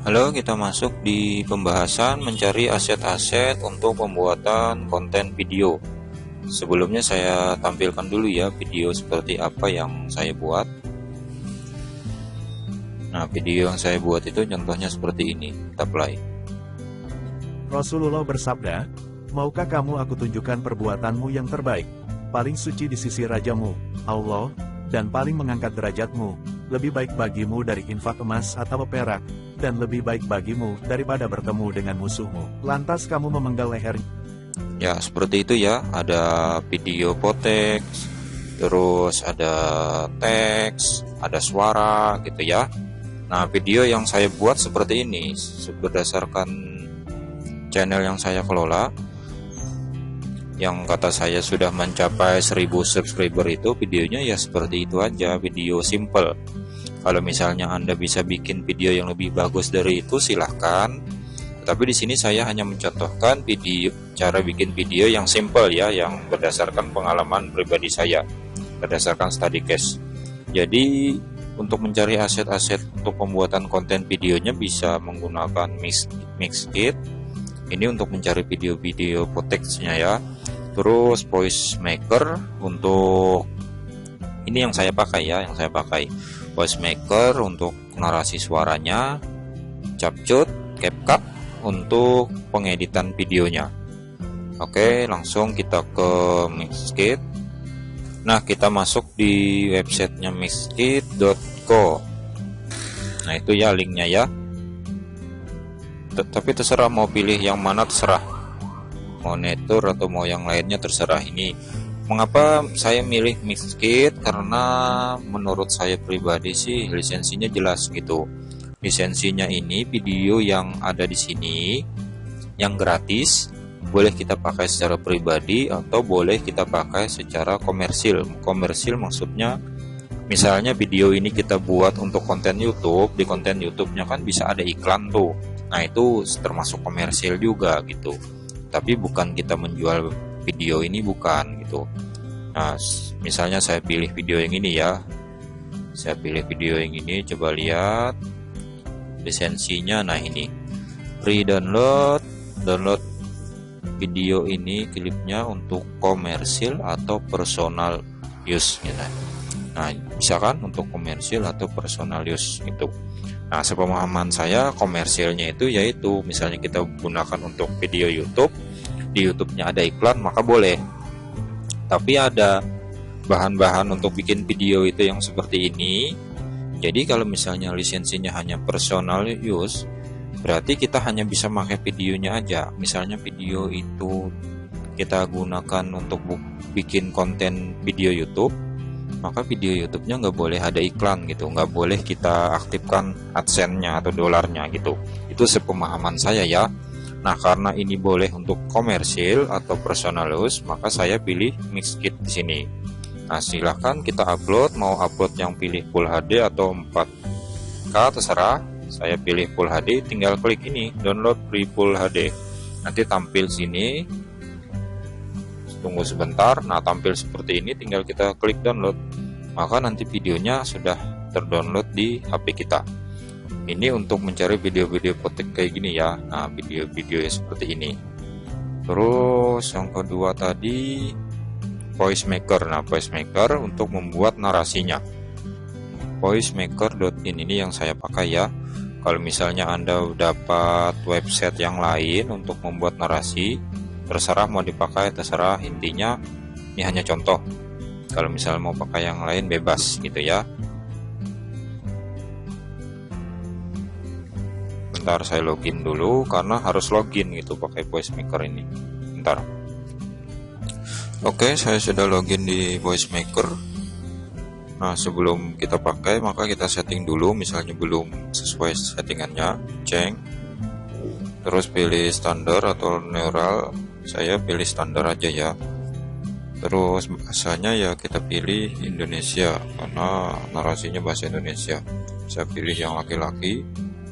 Halo, kita masuk di pembahasan mencari aset-aset untuk pembuatan konten video. Sebelumnya saya tampilkan dulu ya video seperti apa yang saya buat. Nah, video yang saya buat itu contohnya seperti ini. Kita play. Rasulullah bersabda, "Maukah kamu aku tunjukkan perbuatanmu yang terbaik, paling suci di sisi Rajamu, Allah, dan paling mengangkat derajatmu, lebih baik bagimu dari infak emas atau perak, dan lebih baik bagimu daripada bertemu dengan musuhmu." Lantas kamu memenggal lehernya. Ya, seperti itu ya. Ada video poteks, terus ada teks, ada suara gitu ya. Nah, video yang saya buat seperti ini berdasarkan channel yang saya kelola, yang kata saya sudah mencapai 1000 subscriber. Itu videonya ya seperti itu aja, video simple. Kalau misalnya Anda bisa bikin video yang lebih bagus dari itu, silahkan. Tapi di sini saya hanya mencontohkan cara bikin video yang simple ya, yang berdasarkan pengalaman pribadi saya, berdasarkan study case. Jadi untuk mencari aset-aset untuk pembuatan konten videonya bisa menggunakan Mixkit. Ini untuk mencari video-video poteksnya ya. Terus Voice Maker untuk ini yang saya pakai ya, Voice Maker untuk narasi suaranya, CapCut, CapCut untuk pengeditan videonya. Oke, langsung kita ke Mixkit. Nah, kita masuk di websitenya mixkit.co. Nah, itu ya linknya ya. Tapi terserah mau pilih yang mana, terserah mau Netur atau mau yang lainnya, terserah. Ini mengapa saya milih Mixkit, karena menurut saya pribadi sih lisensinya jelas gitu. Lisensinya ini video yang ada di sini yang gratis boleh kita pakai secara pribadi atau boleh kita pakai secara komersil. Komersil maksudnya misalnya video ini kita buat untuk konten YouTube, di konten YouTube-nya kan bisa ada iklan tuh. Nah, itu termasuk komersil juga gitu. Tapi bukan kita menjual video ini, bukan gitu. Nah, misalnya saya pilih video yang ini ya. Saya pilih video yang ini, coba lihat lisensinya. Nah, ini free download video ini klipnya untuk komersil atau personal use gitu. Nah, bisa kan untuk komersil atau personal use itu. Nah, sepemahaman saya komersilnya itu yaitu misalnya kita gunakan untuk video YouTube, di YouTube-nya ada iklan maka boleh. Tapi ada bahan-bahan untuk bikin video itu yang seperti ini. Jadi kalau misalnya lisensinya hanya personal use, berarti kita hanya bisa pakai videonya aja. Misalnya video itu kita gunakan untuk bikin konten video YouTube, maka video YouTube-nya nggak boleh ada iklan gitu, nggak boleh kita aktifkan AdSense-nya atau dolarnya gitu. Itu sepemahaman saya ya. Nah, karena ini boleh untuk komersil atau personal use, maka saya pilih Mixkit di sini. Nah, silahkan kita upload, mau upload yang pilih Full HD atau 4K terserah. Saya pilih Full HD, tinggal klik ini download free Full HD. Nanti tampil sini. Tunggu sebentar. Nah, tampil seperti ini, tinggal kita klik download. Maka nanti videonya sudah terdownload di HP kita. Ini untuk mencari video-video potek kayak gini ya. Nah, video-video seperti ini. Terus yang kedua tadi Voice Maker. Nah, Voice Maker untuk membuat narasinya. voicemaker.in ini yang saya pakai ya. Kalau misalnya Anda dapat website yang lain untuk membuat narasi, terserah mau dipakai, terserah. Intinya ini hanya contoh. Kalau misalnya mau pakai yang lain bebas gitu ya. Bentar, saya login dulu karena harus login gitu pakai Voice Maker ini. Bentar. Oke, saya sudah login di Voice Maker. Nah, sebelum kita pakai maka kita setting dulu. Misalnya belum sesuai settingannya, cek. Terus pilih standar atau neural. Saya pilih standar aja ya. Terus bahasanya ya kita pilih Indonesia karena narasinya bahasa Indonesia. Saya pilih yang laki-laki.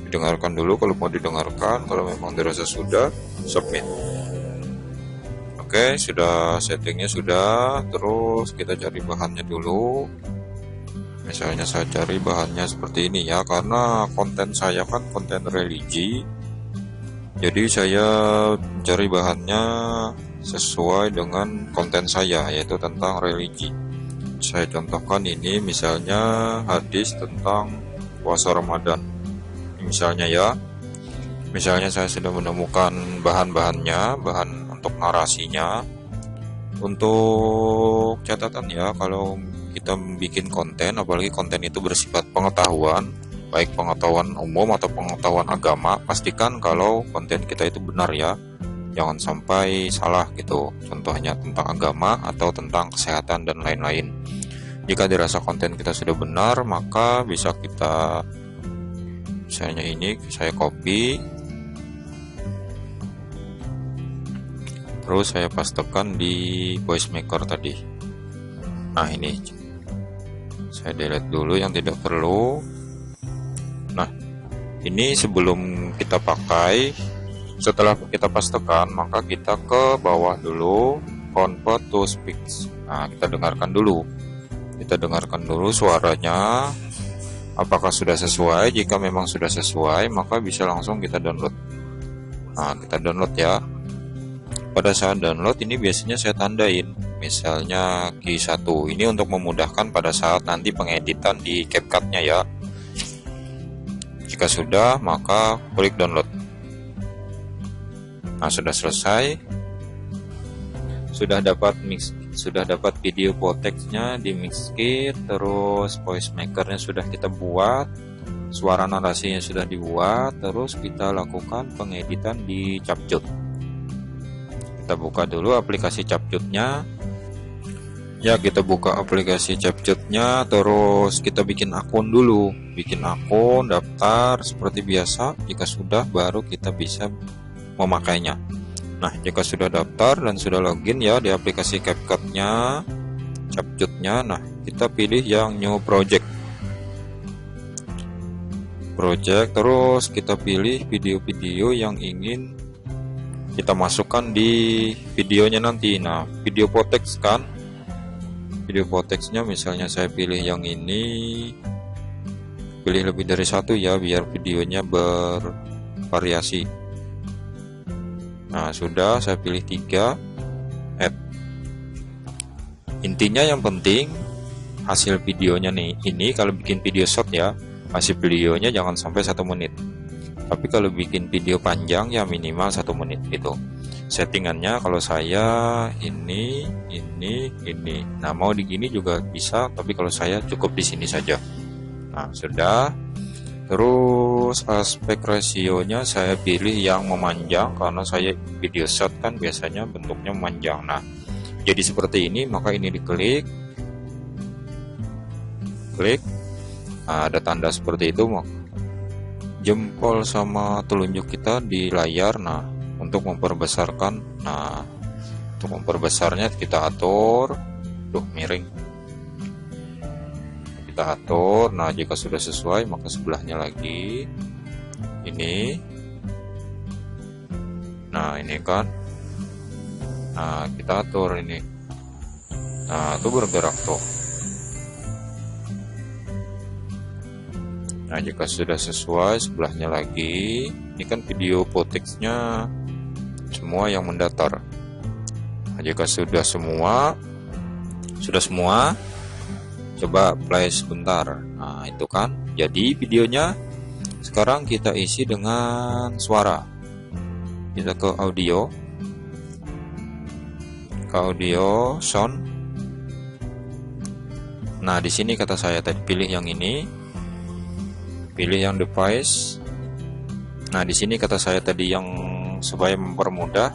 Didengarkan dulu kalau mau didengarkan. Kalau memang dirasa sudah, submit. Oke, sudah settingnya sudah. Terus kita cari bahannya dulu. Misalnya saya cari bahannya seperti ini ya, karena konten saya kan konten religi, jadi saya cari bahannya sesuai dengan konten saya, yaitu tentang religi. Saya contohkan ini, misalnya hadis tentang puasa Ramadan. Misalnya ya, misalnya saya sudah menemukan bahan-bahannya, bahan untuk narasinya. Untuk catatan ya, kalau kita bikin konten, apalagi konten itu bersifat pengetahuan, baik pengetahuan umum atau pengetahuan agama, pastikan kalau konten kita itu benar ya, jangan sampai salah gitu. Contohnya tentang agama atau tentang kesehatan dan lain-lain. Jika dirasa konten kita sudah benar, maka bisa kita, misalnya ini saya copy, terus saya pastekan di voice maker tadi. Nah, ini saya delete dulu yang tidak perlu. Nah, ini sebelum kita pakai, setelah kita pastekan, maka kita ke bawah dulu, convert to speech. Nah, kita dengarkan dulu suaranya, apakah sudah sesuai. Jika memang sudah sesuai, maka bisa langsung kita download. Nah, kita download ya. Pada saat download ini biasanya saya tandain, misalnya key 1. Ini untuk memudahkan pada saat nanti pengeditan di CapCut-nya ya. Jika sudah, maka klik download. Nah, sudah selesai. Sudah dapat video potex-nya di Mixkit, terus voice maker-nya sudah kita buat, suara narasinya sudah dibuat, terus kita lakukan pengeditan di CapCut. Kita buka dulu aplikasi CapCut-nya. Ya, kita buka aplikasi CapCut-nya, terus kita bikin akun dulu. Bikin akun, daftar seperti biasa. Jika sudah, baru kita bisa memakainya. Nah, jika sudah daftar dan sudah login ya di aplikasi CapCut-nya, CapCut-nya, nah kita pilih yang new project. Terus kita pilih video-video yang ingin kita masukkan di videonya nanti. Nah, video potex kan, video potexnya misalnya saya pilih yang ini, pilih lebih dari satu ya biar videonya bervariasi. Nah, sudah saya pilih 3, add. Intinya yang penting hasil videonya nih, ini kalau bikin video short ya, hasil videonya jangan sampai 1 menit. Tapi kalau bikin video panjang ya minimal 1 menit gitu. Settingannya kalau saya ini. Nah, mau di gini juga bisa, tapi kalau saya cukup di sini saja. Nah, sudah. Terus aspek rasionya saya pilih yang memanjang, karena saya video short kan biasanya bentuknya memanjang. Nah, jadi seperti ini, maka ini diklik. Nah, ada tanda seperti itu, jempol sama telunjuk kita di layar. Nah, untuk memperbesarkan, nah untuk memperbesarnya kita atur, miring, kita atur. Nah, jika sudah sesuai, maka sebelahnya lagi ini. Nah, ini kan, nah kita atur ini. Nah, itu bergerak tuh. Nah, jika sudah sesuai, sebelahnya lagi. Ini kan video potexnya semua yang mendatar. Nah, jika sudah semua, coba play sebentar. Nah, itu kan jadi videonya. Sekarang kita isi dengan suara. Kita ke audio, sound. Nah, di sini kata saya tadi pilih yang ini. Pilih yang device. Nah, di sini kata saya tadi yang supaya mempermudah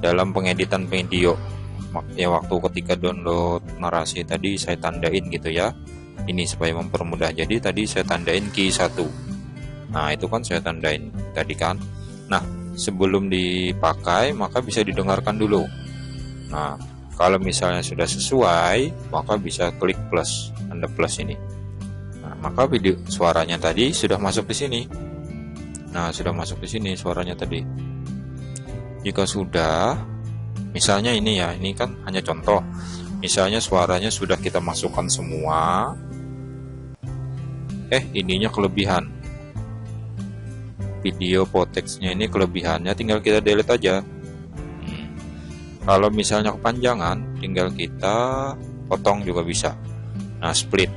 dalam pengeditan video. Ya, waktu ketika download narasi tadi saya tandain gitu ya. Ini supaya mempermudah. Jadi tadi saya tandain key 1. Nah, itu kan saya tandain tadi kan. Nah, sebelum dipakai maka bisa didengarkan dulu. Nah, kalau misalnya sudah sesuai, maka bisa klik plus, tanda plus ini. Maka video suaranya tadi sudah masuk ke sini. Nah, sudah masuk ke sini suaranya tadi. Jika sudah, misalnya ini ya, ini kan hanya contoh. Misalnya suaranya sudah kita masukkan semua. ininya kelebihan. Video poteksnya ini kelebihannya, tinggal kita delete aja. Kalau misalnya kepanjangan, tinggal kita potong juga bisa. Nah, split,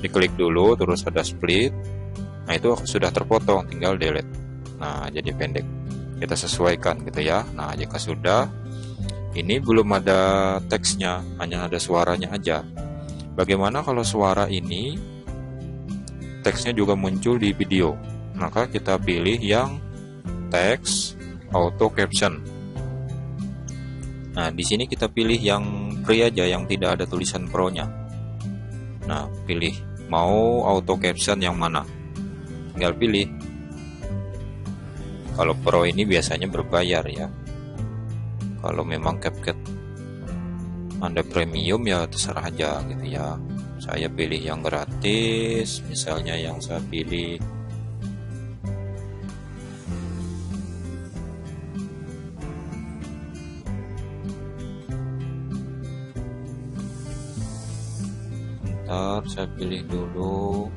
diklik dulu terus ada split. Nah, itu sudah terpotong, tinggal delete. Nah, jadi pendek, kita sesuaikan gitu ya. Nah, jika sudah, ini belum ada teksnya, hanya ada suaranya aja. Bagaimana kalau suara ini teksnya juga muncul di video? Maka kita pilih yang teks auto caption. Nah, di sini kita pilih yang free aja, yang tidak ada tulisan pro-nya. Nah, pilih mau auto caption yang mana. Tinggal pilih. Kalau pro ini biasanya berbayar ya. Kalau memang CapCut Anda premium ya terserah aja gitu ya. Saya pilih yang gratis, misalnya yang saya pilih saya pilih dulu,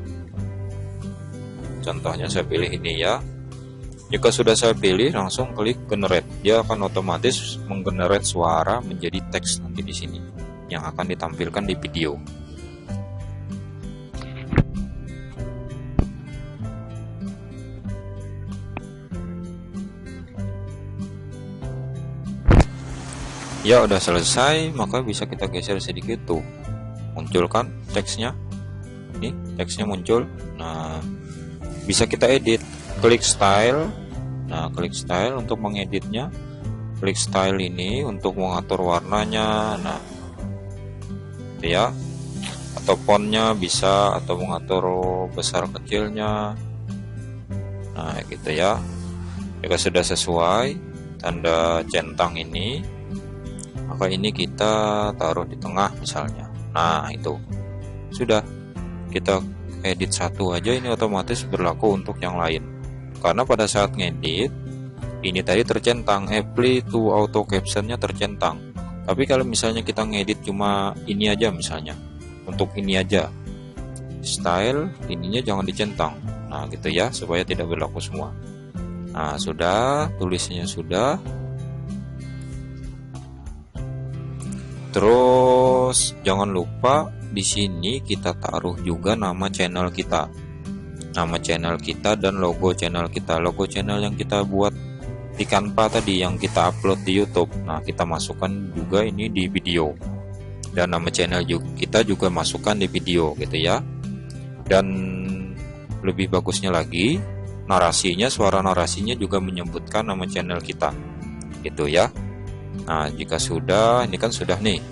contohnya saya pilih ini ya. Jika sudah saya pilih, langsung klik generate, dia akan otomatis menggenerate suara menjadi teks nanti di sini yang akan ditampilkan di video. Ya udah selesai, maka bisa kita geser sedikit tuh. Muncul kan teksnya, ini teksnya muncul. Nah, bisa kita edit, klik style. Nah, klik style untuk mengeditnya, klik style ini untuk mengatur warnanya. Nah, gitu ya, atau fontnya bisa, atau mengatur besar kecilnya. Nah, gitu ya. Jika sudah sesuai tanda centang ini, maka ini kita taruh di tengah misalnya. Nah, itu sudah, kita edit satu aja, ini otomatis berlaku untuk yang lain. Karena pada saat ngedit ini tadi tercentang, apply to auto captionnya tercentang. Tapi kalau misalnya kita ngedit cuma ini aja, misalnya untuk ini aja, style ininya jangan dicentang. Nah, gitu ya, supaya tidak berlaku semua. Nah, sudah, tulisnya sudah. Terus jangan lupa di sini kita taruh juga nama channel kita. Nama channel kita dan logo channel kita. Logo channel yang kita buat di Canva tadi, yang kita upload di YouTube. Nah, kita masukkan juga ini di video. Dan nama channel kita juga masukkan di video gitu ya. Dan lebih bagusnya lagi, narasinya, suara narasinya juga menyebutkan nama channel kita. Gitu ya. Nah, jika sudah, ini kan sudah nih.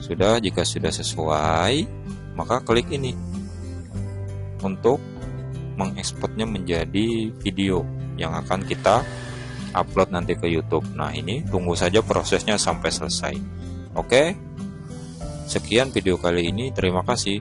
Sudah, jika sudah sesuai, maka klik ini untuk mengekspornya menjadi video yang akan kita upload nanti ke YouTube. Nah, ini tunggu saja prosesnya sampai selesai. Oke. Sekian video kali ini, terima kasih.